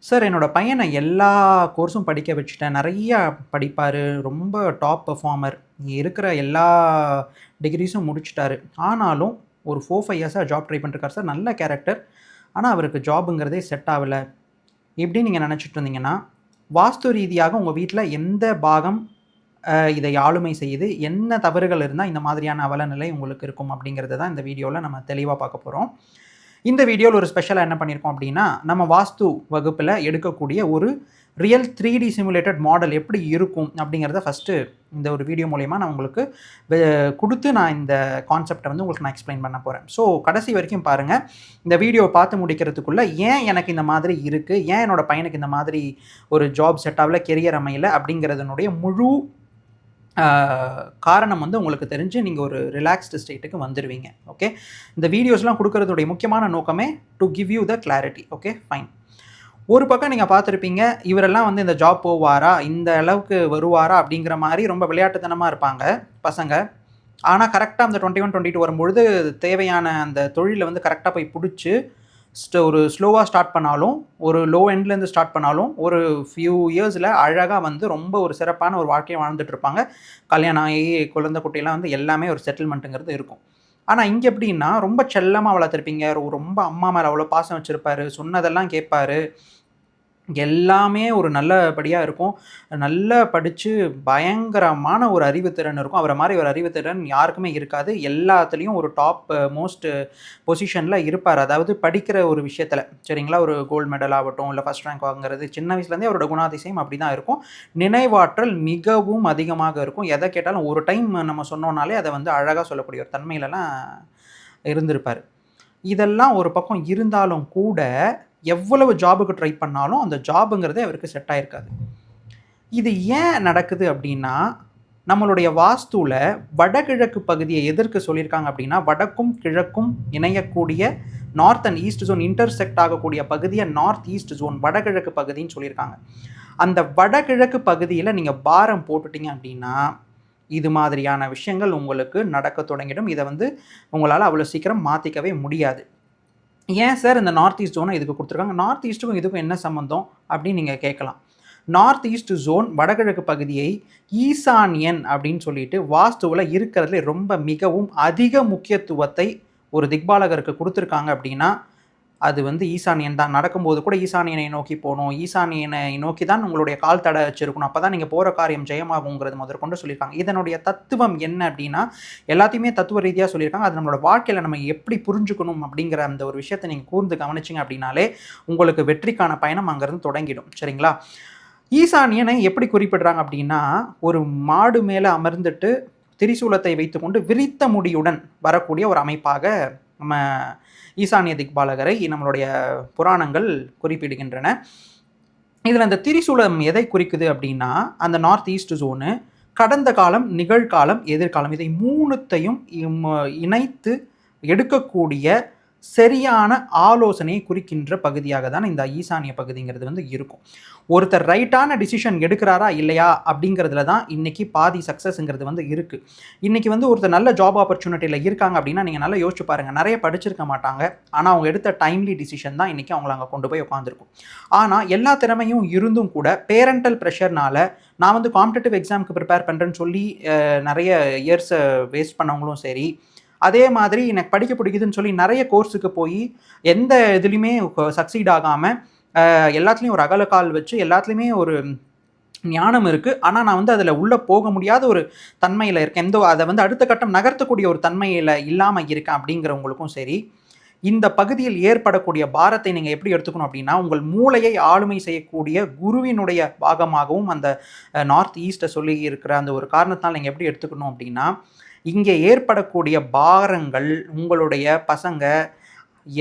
Sir என்னோட பையன எல்லா கோர்ஸும் படிக்க வச்சுட்டேன். நெறையா படிப்பாரு. ரொம்ப டாப் பெர்ஃபார்மர். இருக்கிற எல்லா டிகிரீஸும் முடிச்சுட்டாரு. ஆனாலும் ஒரு 4, 5 இயர்ஸா ஜாப் ட்ரை பண்ணிட்டுருக்காரு சார். நல்ல கேரக்டர். ஆனா அவருக்கு ஜாப்ங்கிறதே செட் ஆவல. இப்படின்னு நீங்க நெனச்சுட்டு இருந்தீங்கன்னா, வாஸ்து ரீதியாக உங்க வீட்ல எந்த பாகம் இதை ஆளுமை செய்யுது? என்ன தவறுகள் இருந்தா இந்த மாதிரியான அவலநிலை உங்களுக்கு இருக்கும்? அப்படிங்கிறத தான் இந்த வீடியோல நம்ம தெளிவா பார்க்க போறோம். இந்த வீடியோல ஒரு ஸ்பெஷலா என்ன பண்ணியிருக்கோம் அப்படின்னா, நம்ம வாஸ்து வகுப்புல எடுக்கக்கூடிய ஒரு ரியல் 3D சிமுலேட்டட் மாடல் எப்படி இருக்கும் அப்படிங்கிறத ஃபர்ஸ்ட்டு இந்த ஒரு வீடியோ மூலியமா நான் உங்களுக்கு வெ குடுத்து நான் இந்த கான்செப்ட்ட வந்து உங்களுக்கு நான் எக்ஸ்ப்ளைன் பண்ண போறேன். ஸோ கடைசி வரைக்கும் பாருங்க. இந்த வீடியோவ பார்த்து முடிக்கிறதுக்குள்ள ஏன் எனக்கு இந்த மாதிரி இருக்கு? ஏன் என்னோட பையனுக்கு இந்த மாதிரி ஒரு ஜாப் செட் ஆவல, கெரியர் அமையல அப்படிங்கிறதனுடைய முழு ஆ காரணம் வந்து உங்களுக்கு தெரிஞ்சு நீங்க ஒரு ரிலாக்ஸ்டு ஸ்டேட்டுக்கு வந்துருவீங்க. ஓகே. இந்த வீடியோஸ்லாம் குடுக்கறதுடைய முக்கியமான நோக்கமே to give you the clarity. Okay, fine. ஒரு பக்கம் நீங்க பார்த்திருப்பீங்க, இவரெல்லாம் வந்து இந்த ஜாப் போவாரா? இந்த அளவுக்கு வருவாரா? அப்படிங்கிற மாரி ரொம்ப விளையாட்டுத்தனமா இருப்பாங்க பசங்க. ஆனா கரெக்ட்டா அந்த 21, 22 வரும்பொழுது தேவையான அந்த தொழில வந்து கரெக்ட்டா போய் புடிச்சு ஒரு ஸ்லோவா ஸ்டார்ட் பண்ணாலும், ஒரு லோ எண்ட்லேருந்து ஸ்டார்ட் பண்ணாலும், ஒரு ஃபியூ இயர்ஸில அழகா வந்து ரொம்ப ஒரு சிறப்பான ஒரு வாழ்க்கைய வாழ்ந்துட்டு இருப்பாங்க. கல்யாணம் ஆகி, குழந்தை குட்டிலாம் வந்து எல்லாமே ஒரு செட்டில்மெண்ட்டுங்கிறது இருக்கும். ஆனா இங்க எப்படின்னா, ரொம்ப செல்லமா வளர்த்துருப்பீங்க. ரொம்ப அம்மா மேல அவ்வளோ பாசம் வச்சிருப்பாரு. சொன்னதெல்லாம் கேட்பாரு. எல்லாமே ஒரு நல்லபடியா இருக்கும். நல்லா படிச்சு பயங்கரமான ஒரு அறிவுத்திறன் இருக்கும். அவர மாரி ஒரு அறிவுத்திறன் யாருக்குமே இருக்காது. எல்லாத்துலயும் ஒரு டாப் மோஸ்ட் பொசிஷன்ல இருப்பாரு. அதாவது படிக்கிற ஒரு விஷயத்துல. சரிங்களா? ஒரு கோல்ட் மெடல் ஆகட்டும், இல்ல ஃபர்ஸ்ட் ரேங்க் வாங்குறது, சின்ன வயசுலேருந்தே அவரோட குணாதிசயம் அப்படிதான் இருக்கும். நினைவாற்றல் மிகவும் அதிகமாக இருக்கும். எத கேட்டாலும் ஒரு டைம் நம்ம சொன்னோம்னாலே அத வந்து அழகா சொல்லக்கூடிய ஒரு தன்மையிலலாம் இருந்திருப்பாரு. இதெல்லாம் ஒரு பக்கம் இருந்தாலும் கூட, எவ்வளவு ஜாபுக்கு ட்ரை பண்ணாலும், அந்த ஜாப்ங்கிறதே அவருக்கு செட் ஆயிருக்காது. இது ஏன் நடக்குது அப்டின்னா, நம்மளுடைய வாஸ்துல வடகிழக்கு பகுதிய எதற்கு சொல்லியிருக்காங்க அப்டின்னா, வடக்கும், கிழக்கும் இணையக்கூடிய north and east zone intersect ஆகக்கூடிய பகுதிய நார்த் ஈஸ்ட் ஜோன் வடகிழக்கு பகுதின்னு சொல்லியிருக்காங்க. அந்த வடகிழக்கு பகுதியில நீங்க பாரம் போட்டுட்டீங்க அப்டின்னா, இது மாதிரியான விஷயங்கள் உங்களுக்கு நடக்கத் தொடங்கிடும். இத வந்து உங்களால அவ்வளோ சீக்கிரம் மாத்திக்கவே முடியாது. ஏன் சார் இந்த நார்த் ஈஸ்ட் ஜோன இதுக்கு குடுத்துருக்காங்க? நார்த் ஈஸ்ட்டுக்கும் இதுக்கும் என்ன சம்மந்தம்? அப்படின்னு நீங்க கேட்கலாம். நார்த் ஈஸ்ட் ஜோன் வடகிழக்கு பகுதியை ஈசான்யன் அப்படின்னு சொல்லிட்டு வாஸ்துவுல இருக்கிறதுலே ரொம்ப மிகவும் அதிக முக்கியத்துவத்தை ஒரு திக்பாலகருக்கு குடுத்துருக்காங்க அப்படின்னா, அது வந்து ஈசானியன் தான். நடக்கும்போது கூட ஈசானியனை நோக்கி போணும். ஈசானியனை நோக்கி தான் உங்களுடைய கால் தட வச்சிருக்கணும். அப்பதான் நீங்க போற காரியம் ஜெயமாகுங்கிறது முதற்கொண்டு சொல்லியிருக்காங்க. இதனுடைய தத்துவம் என்ன அப்டின்னா, எல்லாத்தையுமே தத்துவ ரீதியா சொல்லியிருக்காங்க. அது நம்மளோட வாழ்க்கையில நம்ம எப்படி புரிஞ்சுக்கணும் அப்படிங்கிற அந்த ஒரு விஷயத்த நீங்க கூர்ந்து கவனிச்சீங்க அப்டின்னாலே, உங்களுக்கு வெற்றிக்கான பயணம் அங்கருந்து தொடங்கிடும். சரிங்களா? ஈசானியனை எப்படி குறிப்பிடுறாங்க அப்டின்னா, ஒரு மாடு மேல அமர்ந்துட்டு திரிசூலத்தை வைத்துக்கொண்டு விரித்த முடியுடன் வரக்கூடிய ஒரு அமைப்பாக நம்ம ஈசானிய திக்பாலகரை நம்மளுடைய புராணங்கள் குறிப்பிடுகின்றன. இதில அந்த திரிசூலம் எதை குறிக்குது அப்டின்னா, அந்த நார்த் ஈஸ்ட் ஜோனு கடந்த காலம், நிகழ்காலம், எதிர்காலம் இதை 3த்தையும் இணைத்து எடுக்கக்கூடிய சரியான ஆலோசனையை குறிக்கின்ற பகுதியாக தான் இந்த ஈசானிய பகுதிங்கிறது வந்து இருக்கும். ஒருத்தர் ரைட்டான டிசிஷன் எடுக்கிறாரா இல்லையா அப்படிங்கிறதுல தான் இன்னைக்கு பாதி சக்சஸ்ங்கிறது வந்து இருக்கு. இன்னைக்கு வந்து ஒருத்தர் நல்ல ஜாப் ஆப்பர்ச்சுனிட்டில இருக்காங்க அப்படின்னா, நீங்க நல்லா யோசிச்சு பாருங்க. நெறைய படிச்சிருக்க மாட்டாங்க. ஆனா அவங்க எடுத்த டைம்லி டிசிஷன் தான் இன்னைக்கு அவங்கள அங்க கொண்டு போய் உட்கார்ந்திருக்கும். ஆனா எல்லா திறமையும் இருந்தும் கூட பேரன்டல் பிரஷர்னால நான் வந்து காம்படிட்டிவ் எக்ஸாம்க்கு பிரிப்பேர் பண்றேன்னு சொல்லி நெறைய இயர்ஸ வேஸ்ட் பண்ணவங்களும் சரி, அதே மாதிரி எனக்கு படிக்க பிடிக்குதுன்னு சொல்லி நெறைய கோர்ஸுக்கு போயி, எந்த இதுலயுமே சக்சீட் ஆகாம, எல்லாத்துலயும் ஒரு அகலக்கால் வச்சு, எல்லாத்துலயுமே ஒரு ஞானம் இருக்கு. ஆனா, நான் வந்து அதுல உள்ள போக முடியாத ஒரு தன்மையில இருக்கேன். அத வந்து அடுத்த கட்டம் நகர்த்தக்கூடிய ஒரு தன்மையில இல்லாம இருக்கேன் அப்படிங்கிறவங்களுக்கும் சரி, இந்த பகுதியில் ஏற்படக்கூடிய பாரத்தை நீங்க எப்படி எடுத்துக்கணும் அப்படின்னா, உங்கள் மூளையை ஆளுமை செய்யக்கூடிய குருவினுடைய பாகமாகவும் அந்த நார்த் ஈஸ்ட்ட சொல்லி இருக்கிற அந்த ஒரு காரணத்தினால நீங்க எப்படி எடுத்துக்கணும் அப்படின்னா, இங்கே ஏற்படக்கூடிய பாரங்கள் உங்களுடைய பசங்க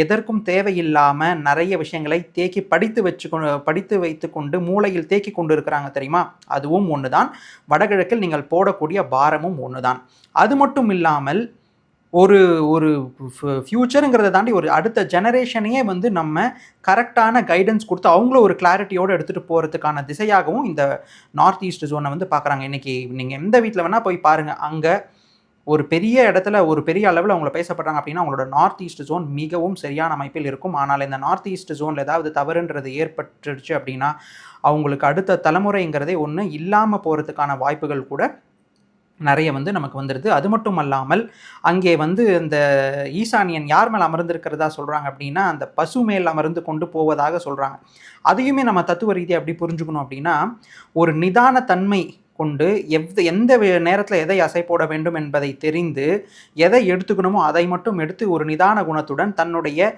எதற்கும் தேவையில்லாம நெறைய விஷயங்களை தேக்கி படித்து வைத்துக்கொண்டு மூளையில் தேக்கிக் கொண்டு இருக்கிறாங்க தெரியுமா? அதுவும் ஒண்ணுதான். வடகிழக்கில் நீங்கள் போடக்கூடிய பாரமும் ஒண்ணுதான். அது மட்டும் இல்லாமல் ஒரு ஒரு ஃபியூச்சர்ங்கிறத தாண்டி ஒரு அடுத்த ஜெனரேஷனையே வந்து நம்ம கரெக்ட்டான கைடன்ஸ் குடுத்து அவங்களும் ஒரு கிளாரிட்டியோட எடுத்துட்டு போறதுக்கான திசையாகவும் இந்த நார்த் ஈஸ்ட் ஜோன வந்து பார்க்குறாங்க. இன்னைக்கு நீங்க எந்த வீட்ல வேணா போய் பாருங்க. அங்க ஒரு பெரிய இடத்துல ஒரு பெரிய அளவில் அவங்கள பேசப்படுறாங்க அப்படின்னா அவங்களோட நார்த் ஈஸ்ட் ஜோன் மிகவும் சரியான அமைப்பில் இருக்கும். ஆனால் இந்த நார்த் ஈஸ்ட் ஜோனில் ஏதாவது தவறுன்றது ஏற்பட்டுருச்சு அப்படின்னா அவங்களுக்கு அடுத்த தலைமுறைங்கிறதே ஒன்று இல்லாமல் போகிறதுக்கான வாய்ப்புகள் கூட நிறைய வந்து நமக்கு வந்துடுது. அது மட்டும் அல்லாமல் அங்கே வந்து இந்த ஈசானியன் யார் மேலே அமர்ந்திருக்கிறதா சொல்கிறாங்க அப்படின்னா அந்த பசு மேல் அமர்ந்து கொண்டு போவதாக சொல்கிறாங்க. அதையுமே நம்ம தத்துவ ரீதியாக எப்படி புரிஞ்சுக்கணும் அப்படின்னா ஒரு நிதான தன்மை கொண்டு எந்த நேரத்தில் எதை அசை போட வேண்டும் என்பதை தெரிந்து எதை எடுத்துக்கணுமோ அதை மட்டும் எடுத்து ஒரு நிதான குணத்துடன் தன்னுடைய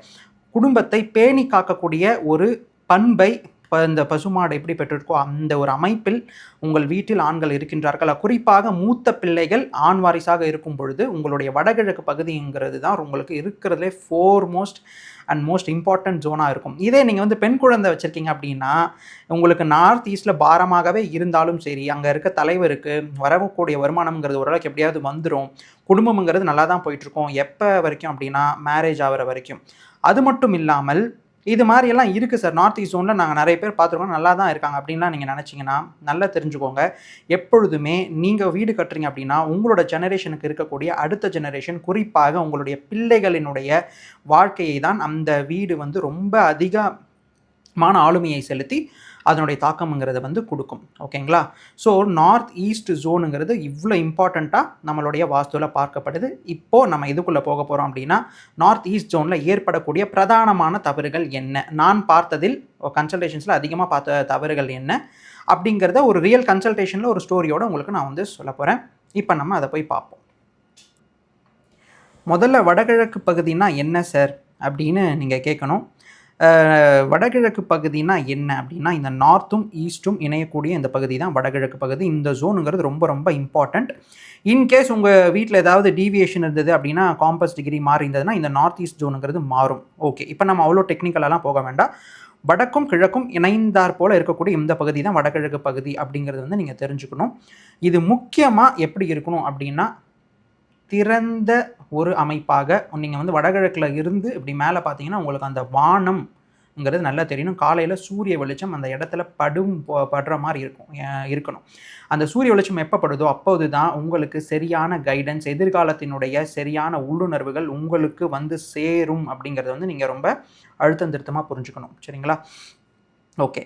குடும்பத்தை பேணி காக்கக்கூடிய ஒரு பண்பை இந்த பசுமாடு எப்படி பெற்றிருக்கோ அந்த ஒரு அமைப்பில் உங்கள் வீட்டில் ஆண்கள் இருக்கின்றார்கள். குறிப்பாக மூத்த பிள்ளைகள் ஆண் வாரிசாக இருக்கும் பொழுது உங்களுடைய வடகிழக்கு பகுதிங்கிறது தான் உங்களுக்கு இருக்கிறதுலே ஃபோர்மோஸ்ட் அண்ட் மோஸ்ட் இம்பார்ட்டன்ட் ஜோனாக இருக்கும். இதே நீங்கள் வந்து பெண் குழந்தை வச்சுருக்கீங்க அப்படின்னா உங்களுக்கு நார்த் ஈஸ்ட்டில் பாரமாகவே இருந்தாலும் சரி அங்கே இருக்க தலைவருக்கு வரக்கூடிய வருமானம்ங்கிறது ஓரளவுக்கு எப்படியாவது வந்துடும். குடும்பம்ங்கிறது நல்லா தான் போயிட்டுருக்கோம். எப்போ வரைக்கும் அப்படின்னா மேரேஜ் ஆகிற வரைக்கும். அது மட்டும் இல்லாமல் இது மாதிரியெல்லாம் இருக்குது சார். நார்த் ஈஸ்ட் ஜோனில் நாங்கள் நிறைய பேர் பார்த்துருக்கோம், நல்லா தான் இருக்காங்க அப்படின்லாம் நீங்கள் நினச்சிங்கன்னா நல்லா தெரிஞ்சுக்கோங்க. எப்பொழுதுமே நீங்கள் வீடு கட்டுறீங்க அப்படின்னா உங்களோட ஜெனரேஷனுக்கு இருக்கக்கூடிய அடுத்த ஜெனரேஷன் குறிப்பாக உங்களுடைய பிள்ளைகளினுடைய வாழ்க்கையை தான் அந்த வீடு வந்து ரொம்ப அதிகமான ஆளுமையை செலுத்தி அதனுடைய தாக்கம்ங்கிறத வந்து கொடுக்கும். ஓகேங்களா? ஸோ நார்த் ஈஸ்ட் ஜோனுங்கிறது இவ்வளோ இம்பார்ட்டண்ட்டாக நம்மளுடைய வாஸ்துவில் பார்க்கப்படுது. இப்போது நம்ம இதுக்குள்ளே போக போகிறோம் அப்படின்னா நார்த் ஈஸ்ட் ஜோனில் ஏற்படக்கூடிய பிரதானமான தவறுகள் என்ன, நான் பார்த்ததில் கன்சல்டேஷன்ஸில் அதிகமாக பார்த்த தவறுகள் என்ன அப்படிங்கிறத ஒரு ரியல் கன்சல்டேஷனில் ஒரு ஸ்டோரியோடு உங்களுக்கு நான் வந்து சொல்ல போகிறேன். இப்போ நம்ம அதை போய் பார்ப்போம். முதல்ல வடகிழக்கு பகுதினா என்ன சார் அப்படின்னு நீங்கள் கேட்கணும். வடகிழக்கு பகுதினா என்ன அப்படின்னா இந்த நார்த்தும் ஈஸ்ட்டும் இணையக்கூடிய இந்த பகுதி தான் வடகிழக்கு பகுதி. இந்த ஜோனுங்கிறது ரொம்ப ரொம்ப இம்பார்ட்டண்ட். இன்கேஸ் உங்கள் வீட்டில் ஏதாவது டீவியேஷன் இருந்தது அப்படின்னா காம்பஸ் டிகிரி மாறி இருந்ததுன்னா இந்த நார்த் ஈஸ்ட் ஜோனுங்கிறது மாறும். ஓகே, இப்போ நம்ம அவ்வளோ டெக்னிக்கலெல்லாம் போக வேண்டாம். வடக்கும் கிழக்கும் இணைந்தார் போல் இருக்கக்கூடிய இந்த பகுதி தான் வடகிழக்கு பகுதி அப்படிங்கிறது வந்து நீங்கள் தெரிஞ்சுக்கணும். இது முக்கியமாக எப்படி இருக்கணும் அப்படின்னா திறந்த ஒரு அமைப்பாக நீங்கள் வந்து வடகிழக்கில் இருந்து இப்படி மேலே பார்த்தீங்கன்னா உங்களுக்கு அந்த வானம்ங்கிறது நல்லா தெரியணும். காலையில் சூரிய வெளிச்சம் அந்த இடத்துல படுற மாதிரி இருக்கணும். அந்த சூரிய வெளிச்சம் எப்போ படுதோ அப்போது தான் உங்களுக்கு சரியான கைடன்ஸ், எதிர்காலத்தினுடைய சரியான உள்ளுணர்வுகள் உங்களுக்கு வந்து சேரும் அப்படிங்கிறத வந்து நீங்கள் ரொம்ப அழுத்தம் திருத்தமாக புரிஞ்சுக்கணும். சரிங்களா? ஓகே.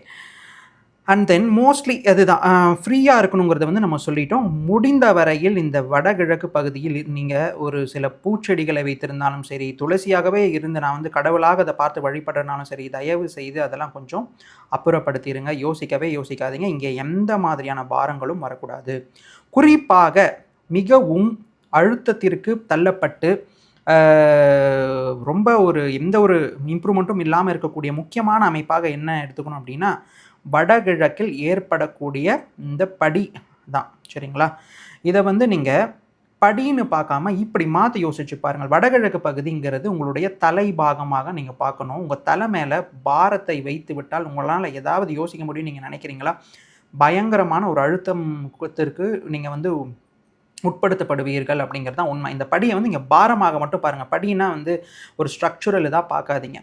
அண்ட் தென் மோஸ்ட்லி அதுதான் ஃப்ரீயாக இருக்கணுங்கிறத வந்து நம்ம சொல்லிட்டோம். முடிந்த வரையில் இந்த வடகிழக்கு பகுதியில் நீங்கள் ஒரு சில பூச்செடிகளை வைத்திருந்தாலும் சரி, துளசியாகவே இருந்து நான் வந்து கடவுளாக அதை பார்த்து வழிபடுறனாலும் சரி, தயவு செய்து அதெல்லாம் கொஞ்சம் அப்புறப்படுத்திடுங்க. யோசிக்காதீங்க. இங்கே எந்த மாதிரியான பாரங்களும் வரக்கூடாது. குறிப்பாக மிகவும் அழுத்தத்திற்கு தள்ளப்பட்டு ரொம்ப எந்த ஒரு இம்ப்ரூவ்மெண்ட்டும் இல்லாமல் இருக்கக்கூடிய முக்கியமான அமைப்பாக என்ன எடுத்துக்கணும் அப்படின்னா வடகிழக்கில் ஏற்படக்கூடிய இந்த படி தான். சரிங்களா? இதை வந்து நீங்கள் படின்னு பார்க்காம இப்படி மாற்றி யோசிச்சு பாருங்கள். வடகிழக்கு பகுதிங்கிறது உங்களுடைய தலை பாகமாக நீங்கள் பார்க்கணும். உங்கள் தலை மேலே பாரத்தை வைத்து விட்டால் உங்களால் ஏதாவது யோசிக்க முடியும் நீங்கள் நினைக்கிறீங்களா? பயங்கரமான ஒரு அழுத்தத்திற்கு நீங்கள் வந்து உட்படுத்தப்படுவீர்கள் அப்படிங்கிறது தான் உண்மை. இந்த படியை வந்து இங்கே பாரமாக மட்டும் பாருங்கள். படினா வந்து ஒரு ஸ்ட்ரக்சுரல் இதாக பார்க்காதீங்க.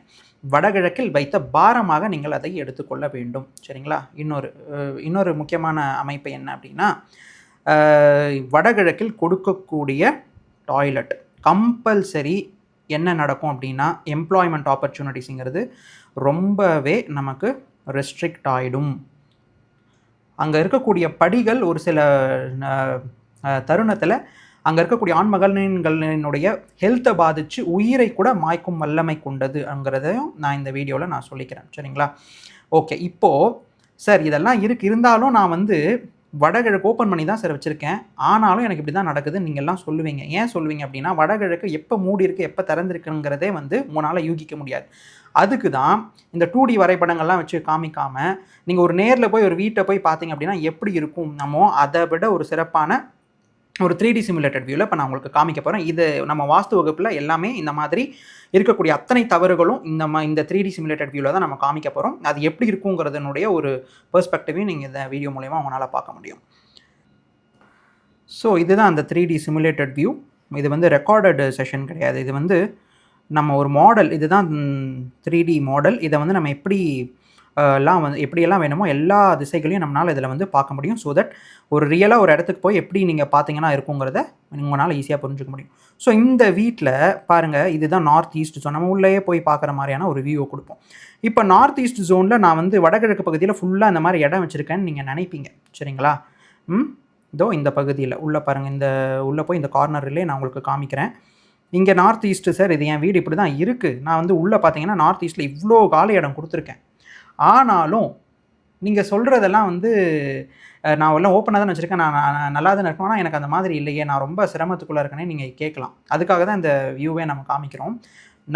வடகிழக்கில் வைத்த பாரமாக நீங்கள் அதை எடுத்துக்கொள்ள வேண்டும். சரிங்களா? இன்னொரு முக்கியமான அமைப்பு என்ன அப்படின்னா வடகிழக்கில் கொடுக்கக்கூடிய டாய்லெட் கம்பல்சரி என்ன நடக்கும் அப்படின்னா எம்ப்ளாய்மெண்ட் ஆப்பர்ச்சுனிட்டிஸுங்கிறது ரொம்பவே நமக்கு ரெஸ்ட்ரிக்ட் ஆகிடும். அங்கே இருக்கக்கூடிய படிகள் ஒரு சில தருணத்தில் அங்கே இருக்கக்கூடிய ஆண்மகளினுடைய ஹெல்த்தை பாதித்து உயிரை கூட மாய்க்கும் வல்லமை கொண்டது அங்கிறதையும் நான் இந்த வீடியோவில் நான் சொல்லிக்கிறேன். சரிங்களா? ஓகே, இப்போது சார் இதெல்லாம் இருந்தாலும் நான் வந்து வடகிழக்கு ஓப்பன் பண்ணி தான் சார் வச்சுருக்கேன், ஆனாலும் எனக்கு இப்படி தான் நடக்குது நீங்கள்லாம் சொல்லுவீங்க. ஏன் சொல்லுவீங்க அப்படின்னா வடகிழக்கு எப்போ மூடி இருக்குது எப்போ திறந்திருக்குங்கிறதே வந்து உங்களால் யூகிக்க முடியாது. அதுக்கு தான் இந்த 2D வரைபடங்கள்லாம் வச்சு காமிக்காமல் நீங்கள் ஒரு நேரில் போய் ஒரு வீட்டை போய் பார்த்தீங்க அப்படின்னா எப்படி இருக்கும், நம்ம அதை விட ஒரு சிறப்பான ஒரு 3D சிமுலேட்டட் வியூவில் இப்போ நான் உங்களுக்கு காமிக்க போகிறேன். இது நம்ம வாஸ்து வகுப்பில் எல்லாமே இந்த மாதிரி இருக்கக்கூடிய அத்தனை தவறுகளும் இந்த 3D சிமுலேட்டட் வியூவில் தான் நம்ம காமிக்க போகிறோம். அது எப்படி இருக்குங்கிறதுனுடைய ஒரு பெர்ஸ்பெக்டிவையும் நீங்கள் இந்த வீடியோ மூலமா உங்களால் பார்க்க முடியும். ஸோ இதுதான் அந்த 3D சிமுலேட்டட் வியூ. இது வந்து ரெக்கார்டட் செஷன் கிடையாது. இது வந்து நம்ம ஒரு மாடல், இதுதான் 3D மாடல். இதை வந்து நம்ம எப்படி எல்லாம் வந்து எப்படியெல்லாம் வேணுமோ எல்லா திசைகளையும் நம்மளால் இதில் வந்து பார்க்க முடியும். ஸோ தட் ஒரு ரியலாக ஒரு இடத்துக்கு போய் எப்படி நீங்கள் பார்த்தீங்கன்னா இருக்குங்கிறத உங்களால் ஈஸியாக புரிஞ்சுக்க முடியும். ஸோ இந்த வீட்டில் பாருங்கள், இதுதான் நார்த் ஈஸ்ட் ஜோன். நம்ம உள்ளேயே போய் பார்க்குற மாதிரியான ஒரு வியூவை கொடுப்போம். இப்போ நார்த் ஈஸ்ட் ஜோனில் நான் வந்து வடகிழக்கு பகுதியில் ஃபுல்லாக இந்த மாதிரி இடம் வச்சுருக்கேன்னு நீங்கள் நினைப்பீங்க, சரிங்களா? இதோ இந்த பகுதியில் உள்ளே பாருங்கள், இந்த உள்ளே போய் இந்த கார்னர்லேயே நான் உங்களுக்கு காமிக்கிறேன். இங்கே நார்த் ஈஸ்ட்டு சார், இது என் வீடு இப்படி தான் இருக்குது. நான் வந்து உள்ளே பார்த்தீங்கன்னா நார்த் ஈஸ்ட்டில் இவ்வளோ காலி இடம் கொடுத்துருக்கேன். ஆனாலும் நீங்கள் சொல்கிறதெல்லாம் வந்து நான் எல்லாம் ஓப்பனாக தான் வச்சுருக்கேன், நான் நல்லா தான் இருக்கணும், ஆனால் எனக்கு அந்த மாதிரி இல்லையே, நான் ரொம்ப சிரமத்துக்குள்ளே இருக்கேனே நீங்கள் கேட்கலாம். அதுக்காக தான் இந்த வியூவே நம்ம காமிக்கிறோம்.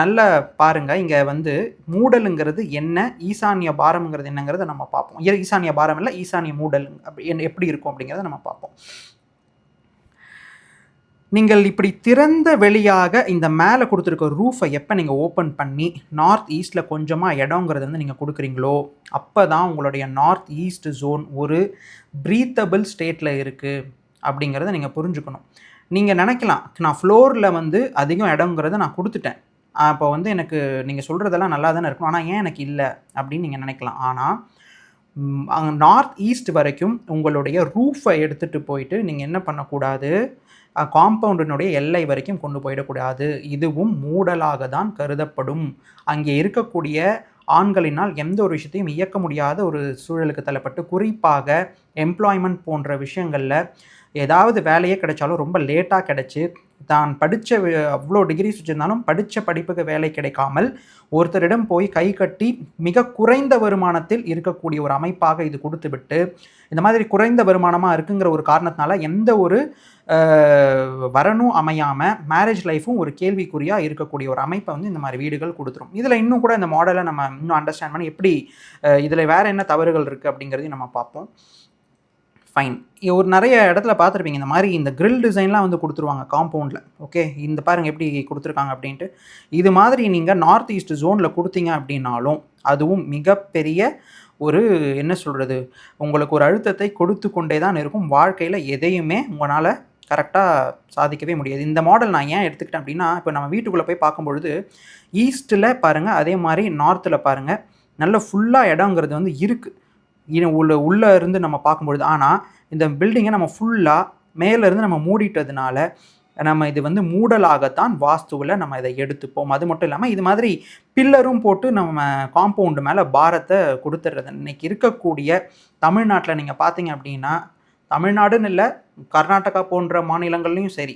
நல்லா பாருங்கள், இங்கே வந்து மூடலுங்கிறது என்ன, ஈசானிய பாரம்ங்கிறது என்னங்கிறத நம்ம பார்ப்போம். ஈசானிய பாரம் இல்லை, ஈசானிய மூடல் எப்படி இருக்கும் அப்படிங்கிறத நம்ம பார்ப்போம். நீங்கள் இப்படி திறந்த வெளியாக இந்த மேலே கொடுத்துருக்க ரூஃபை எப்போ நீங்கள் ஓப்பன் பண்ணி நார்த் ஈஸ்ட்டில் கொஞ்சமாக இடங்கிறது வந்து நீங்கள் கொடுக்குறீங்களோ அப்போ தான் உங்களுடைய நார்த் ஈஸ்ட் ஜோன் ஒரு ப்ரீத்தபிள் ஸ்டேட்டில் இருக்குது அப்படிங்கிறத நீங்கள் புரிஞ்சுக்கணும். நீங்கள் நினைக்கலாம், நான் ஃப்ளோரில் வந்து அதிகம் இடங்கிறத நான் கொடுத்துட்டேன், அப்போ வந்து எனக்கு நீங்கள் சொல்கிறதெல்லாம் நல்லா தானே இருக்கும், ஆனால் ஏன் எனக்கு இல்லை அப்படின்னு நீங்கள் நினைக்கலாம். ஆனால் அங்கே நார்த் ஈஸ்ட் வரைக்கும் உங்களுடைய ரூஃபை எடுத்துகிட்டு போயிட்டு நீங்கள் என்ன பண்ணக்கூடாது, காம்பவுண்டினுடைய எல்லை வரைக்கும் கொண்டு போயிடக்கூடாது. இதுவும் மூடலாக தான் கருதப்படும். அங்கே இருக்கக்கூடிய ஆண்களினால் எந்த ஒரு விஷயத்தையும் இயக்க முடியாத ஒரு சூழலுக்கு தள்ளப்பட்டு, குறிப்பாக எம்ப்ளாய்மெண்ட் போன்ற விஷயங்களில் ஏதாவது வேலையே கிடைச்சாலும் ரொம்ப லேட்டாக கிடச்சி, தான் படித்த அவ்வளோ டிகிரிஸ் வச்சுருந்தாலும் படித்த படிப்புக்கு வேலை கிடைக்காமல் ஒருத்தரிடம் போய் கை கட்டி மிக குறைந்த வருமானத்தில் இருக்கக்கூடிய ஒரு அமைப்பாக இது கொடுத்துவிட்டு, இந்த மாதிரி குறைந்த வருமானமாக இருக்குங்கிற ஒரு காரணத்தினால எந்த ஒரு வரணும் அமையாமல் மேரேஜ் லைஃப்பும் ஒரு கேள்விக்குறியாக இருக்கக்கூடிய ஒரு அமைப்பை வந்து இந்த மாதிரி வீடுகள் கொடுத்துரும். இதில் இன்னும் கூட இந்த மாடலை நம்ம இன்னும் அண்டர்ஸ்டாண்ட் பண்ணி எப்படி இதில் வேறு என்ன தவறுகள் இருக்குது அப்படிங்கிறதையும் நம்ம பார்ப்போம். ஃபைன். ஒரு நிறைய இடத்துல பார்த்துருப்பீங்க, இந்த மாதிரி இந்த கிரில் டிசைன்லாம் வந்து கொடுத்துருவாங்க காம்பவுண்டில். ஓகே, இந்த பாருங்கள் எப்படி கொடுத்துருக்காங்க அப்படின்ட்டு. இது மாதிரி நீங்கள் நார்த் ஈஸ்ட் ஜோனில் கொடுத்தீங்க அப்படின்னாலும் அதுவும் மிகப்பெரிய ஒரு என்ன சொல்கிறது, உங்களுக்கு ஒரு அழுத்தத்தை கொடுத்து கொண்டே தான் இருக்கும். வாழ்க்கையில் எதையுமே உங்களால் கரெக்டாக சாதிக்கவே முடியாது. இந்த மாடல் நான் ஏன் எடுத்துக்கிட்டேன் அப்படின்னா, இப்போ நம்ம வீட்டுக்குள்ளே போய் பார்க்கும்பொழுது ஈஸ்ட்டில் பாருங்கள், அதே மாதிரி நார்த்தில் பாருங்கள், நல்ல ஃபுல்லாக இடங்கிறது வந்து இருக்குது உள்ளே இருந்து நம்ம பார்க்கும்பொழுது. ஆனால் இந்த பில்டிங்கை நம்ம ஃபுல்லாக மேலேருந்து நம்ம மூடிட்டதுனால நம்ம இது வந்து மூடலாகத்தான் வாஸ்துவில் நம்ம இதை எடுத்துப்போம். அது மட்டும் இல்லாமல் இது மாதிரி பில்லரும் போட்டு நம்ம காம்பவுண்டு மேலே பாரத்தை கொடுத்துட்றது. இன்றைக்கி இருக்கக்கூடிய தமிழ்நாட்டில் நீங்கள் பார்த்தீங்க அப்படின்னா, தமிழ்நாடுன்னு இல்லை, கர்நாடகா போன்ற மாநிலங்கள்லையும் சரி,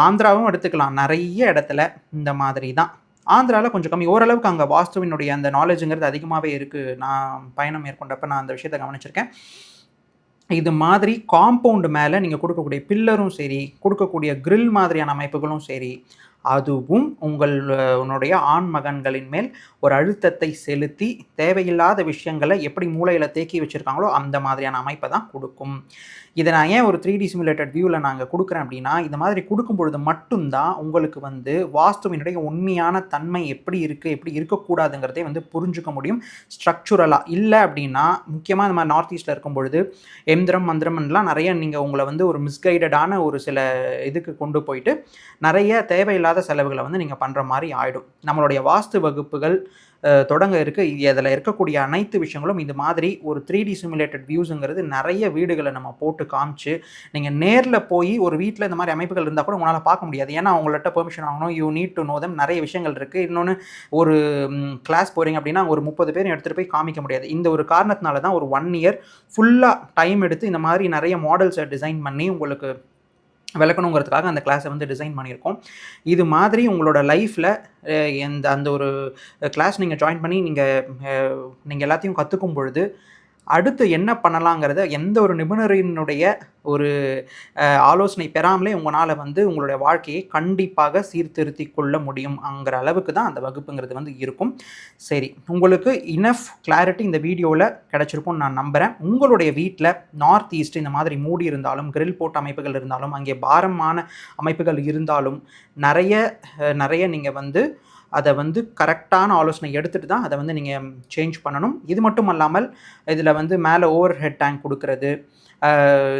ஆந்திராவும் எடுத்துக்கலாம், நிறைய இடத்துல இந்த மாதிரி தான். ஆந்திராவில் கொஞ்சம் கம்மி, ஓரளவுக்கு அங்கே வாஸ்துவினுடைய அந்த நாலேஜுங்கிறது அதிகமாகவே இருக்குது. நான் பயணம் மேற்கொண்டப்போ நான் அந்த விஷயத்தை கவனிச்சிருக்கேன். இது மாதிரி காம்பவுண்டு மேலே நீங்கள் கொடுக்கக்கூடிய பில்லரும் சரி, கொடுக்கக்கூடிய கிரில் மாதிரியான அமைப்புகளும் சரி, அதுவும் உன்னுடைய ஆண் மகன்களின் மேல் ஒரு அழுத்தத்தை செலுத்தி தேவையில்லாத விஷயங்களை எப்படி மூளையில் தேக்கி வச்சுருக்காங்களோ அந்த மாதிரியான அமைப்பை தான் கொடுக்கும். இதை நான் ஏன் ஒரு 3D சிமுலேட்டட் வியூவில் நாங்கள் கொடுக்குறேன் அப்படின்னா, இந்த மாதிரி கொடுக்கும் பொழுது மட்டும்தான் உங்களுக்கு வந்து வாஸ்துவினுடைய உண்மையான தன்மை எப்படி இருக்குது, எப்படி இருக்கக்கூடாதுங்கிறதே வந்து புரிஞ்சுக்க முடியும் ஸ்ட்ரக்சுரலாக. இல்லை அப்படின்னா முக்கியமாக இந்த மாதிரி நார்த் ஈஸ்ட்டில் இருக்கும் பொழுது எந்திரம் மந்திரம்லாம் நிறைய நீங்கள் உங்களை வந்து ஒரு மிஸ்கைடடான ஒரு சில இதுக்கு கொண்டு போயிட்டு நிறைய தேவையில்லாத செலவுகளை வந்து நீங்கள் பண்ணுற மாதிரி ஆகிடும். நம்மளுடைய வாஸ்து வகுப்புகள் தொடங்க இருக்குது. அதில் இருக்கக்கூடிய அனைத்து விஷயங்களும் இது மாதிரி ஒரு 3D சிமுலேட்டட் வியூஸுங்கிறது நிறைய வீடுகளை நம்ம போட்டு காமிச்சு, நீங்கள் நேரில் போய் ஒரு வீட்டில் இந்த மாதிரி அமைப்புகள் இருந்தால் கூட உங்களால் பார்க்க முடியாது. ஏன்னா அவங்கள்ட்ட பெர்மிஷன் வாங்கணும், you need to know them, நிறைய விஷயங்கள் இருக்குது. இன்னொன்று, ஒரு கிளாஸ் போகிறீங்க அப்படின்னா ஒரு 30 பேர் எடுத்துகிட்டு போய் காமிக்க முடியாது. இந்த ஒரு காரணத்தினால தான் ஒரு 1 இயர் ஃபுல்லாக டைம் எடுத்து இந்த மாதிரி நிறைய மாடல்ஸை டிசைன் பண்ணி உங்களுக்கு விளக்கணுங்கிறதுக்காக அந்த கிளாஸை வந்து டிசைன் பண்ணியிருக்கோம். இது மாதிரி உங்களோட லைஃப்பில் அந்த ஒரு கிளாஸ் நீங்கள் ஜாயின் பண்ணி நீங்கள் எல்லாத்தையும் கற்றுக்கும் பொழுது அடுத்து என்ன பண்ணலாங்கிறத எந்த ஒரு நிபுணரினுடைய ஒரு ஆலோசனை பெறாமலே உங்களால் வந்து உங்களுடைய வாழ்க்கையை கண்டிப்பாக சீர்திருத்தி கொள்ள முடியும்ங்கிற அளவுக்கு தான் அந்த வகுப்புங்கிறது வந்து இருக்கும். சரி, உங்களுக்கு இனஃப் கிளாரிட்டி இந்த வீடியோவில் கிடச்சிருக்கும்னு நான் நம்புகிறேன். உங்களுடைய வீட்டில் நார்த் ஈஸ்ட் இந்த மாதிரி மூடி இருந்தாலும், கிரில் போட்ட அமைப்புகள் இருந்தாலும், அங்கே பாரமான அமைப்புகள் இருந்தாலும் நிறைய நீங்கள் வந்து அதை வந்து கரெக்டான ஆலோசனை எடுத்துகிட்டு தான் அதை வந்து நீங்கள் சேஞ்ச் பண்ணணும். இது மட்டும் அல்லாமல் இதில் வந்து மேலே ஓவர் ஹெட் டேங்க் கொடுக்குறது,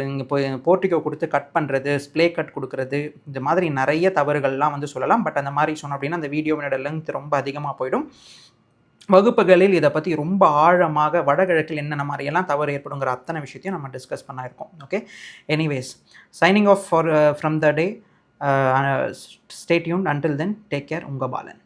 இங்கே போய் போர்ட்டிகோ கொடுத்து கட் பண்ணுறது, ஸ்ப்ளே கட் கொடுக்குறது, இந்த மாதிரி நிறைய தவறுகள்லாம் வந்து சொல்லலாம். பட் அந்த மாதிரி சொன்னோம் அப்படின்னா அந்த வீடியோவினோட லெங்த் ரொம்ப அதிகமாக போயிடும். வகுப்புகளில் இதை பற்றி ரொம்ப ஆழமாக வடகிழக்கில் என்னென்ன மாதிரியெல்லாம் தவறு ஏற்படுங்கிற அத்தனை விஷயத்தையும் நம்ம டிஸ்கஸ் பண்ணியிருக்கோம். Okay, anyways signing off for from the day. Stay tuned. Until then take care. உங்கள் பாலன்.